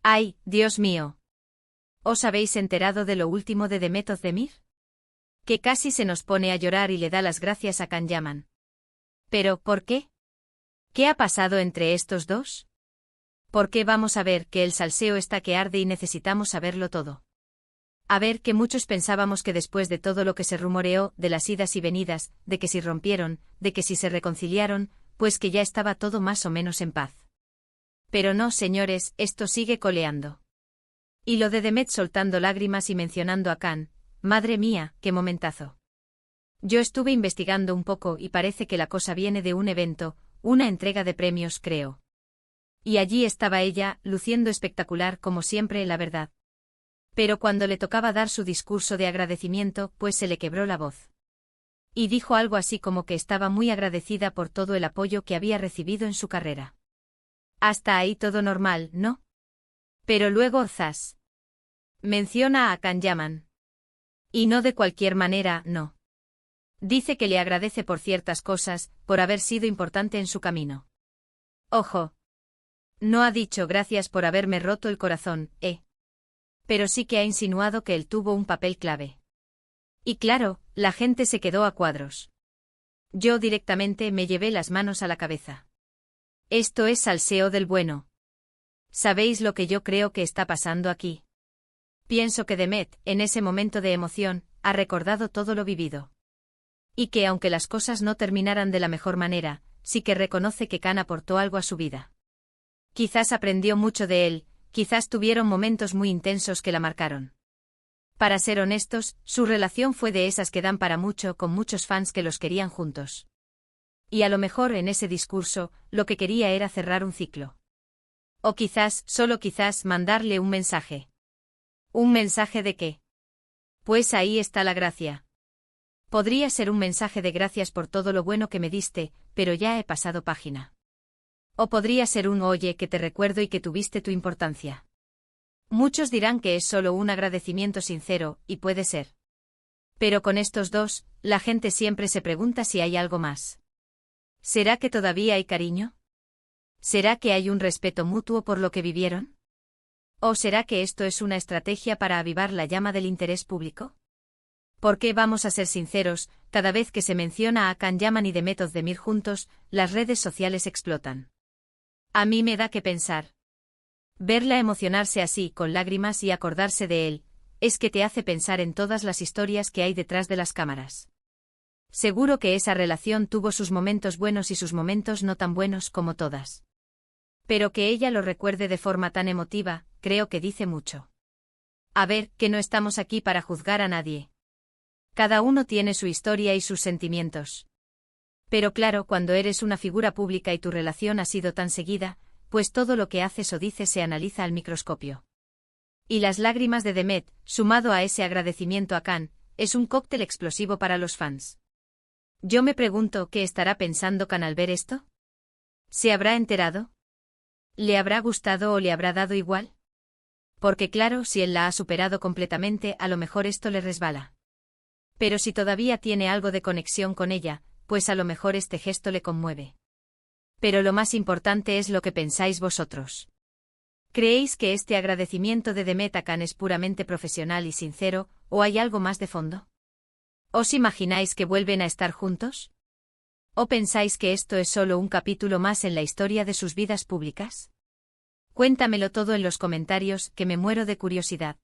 ¡Ay, Dios mío! ¿Os habéis enterado de lo último de Demet Özdemir? Que casi se nos pone a llorar y le da las gracias a Can Yaman. ¿Pero por qué? ¿Qué ha pasado entre estos dos? ¿Por qué vamos a ver que el salseo está que arde y necesitamos saberlo todo? A ver, que muchos pensábamos que después de todo lo que se rumoreó, de las idas y venidas, de que si rompieron, de que si se reconciliaron, pues que ya estaba todo más o menos en paz. Pero no, señores, esto sigue coleando. Y lo de Demet soltando lágrimas y mencionando a Can, madre mía, qué momentazo. Yo estuve investigando un poco y parece que la cosa viene de un evento, una entrega de premios, creo. Y allí estaba ella, luciendo espectacular como siempre, la verdad. Pero cuando le tocaba dar su discurso de agradecimiento, pues se le quebró la voz. Y dijo algo así como que estaba muy agradecida por todo el apoyo que había recibido en su carrera. Hasta ahí todo normal, ¿no? Pero luego zas. Menciona a Can Yaman. Y no de cualquier manera, no. Dice que le agradece por ciertas cosas, por haber sido importante en su camino. Ojo. No ha dicho gracias por haberme roto el corazón, Pero sí que ha insinuado que él tuvo un papel clave. Y claro, la gente se quedó a cuadros. Yo directamente me llevé las manos a la cabeza. Esto es salseo del bueno. ¿Sabéis lo que yo creo que está pasando aquí? Pienso que Demet, en ese momento de emoción, ha recordado todo lo vivido. Y que aunque las cosas no terminaran de la mejor manera, sí que reconoce que Can aportó algo a su vida. Quizás aprendió mucho de él, quizás tuvieron momentos muy intensos que la marcaron. Para ser honestos, su relación fue de esas que dan para mucho, con muchos fans que los querían juntos. Y a lo mejor en ese discurso, lo que quería era cerrar un ciclo. O quizás, solo quizás, mandarle un mensaje. ¿Un mensaje de qué? Pues ahí está la gracia. Podría ser un mensaje de gracias por todo lo bueno que me diste, pero ya he pasado página. O podría ser un oye, que te recuerdo y que tuviste tu importancia. Muchos dirán que es solo un agradecimiento sincero, y puede ser. Pero con estos dos, la gente siempre se pregunta si hay algo más. ¿Será que todavía hay cariño? ¿Será que hay un respeto mutuo por lo que vivieron? ¿O será que esto es una estrategia para avivar la llama del interés público? Porque vamos a ser sinceros, cada vez que se menciona a Can Yaman y Demet Özdemir juntos, las redes sociales explotan. A mí me da que pensar. Verla emocionarse así, con lágrimas y acordarse de él, es que te hace pensar en todas las historias que hay detrás de las cámaras. Seguro que esa relación tuvo sus momentos buenos y sus momentos no tan buenos como todas. Pero que ella lo recuerde de forma tan emotiva, creo que dice mucho. A ver, que no estamos aquí para juzgar a nadie. Cada uno tiene su historia y sus sentimientos. Pero claro, cuando eres una figura pública y tu relación ha sido tan seguida, pues todo lo que haces o dices se analiza al microscopio. Y las lágrimas de Demet, sumado a ese agradecimiento a Can, es un cóctel explosivo para los fans. Yo me pregunto qué estará pensando Can al ver esto. ¿Se habrá enterado? ¿Le habrá gustado o le habrá dado igual? Porque claro, si él la ha superado completamente, a lo mejor esto le resbala. Pero si todavía tiene algo de conexión con ella, pues a lo mejor este gesto le conmueve. Pero lo más importante es lo que pensáis vosotros. ¿Creéis que este agradecimiento de Demet a Can es puramente profesional y sincero, o hay algo más de fondo? ¿Os imagináis que vuelven a estar juntos? ¿O pensáis que esto es solo un capítulo más en la historia de sus vidas públicas? Cuéntamelo todo en los comentarios, que me muero de curiosidad.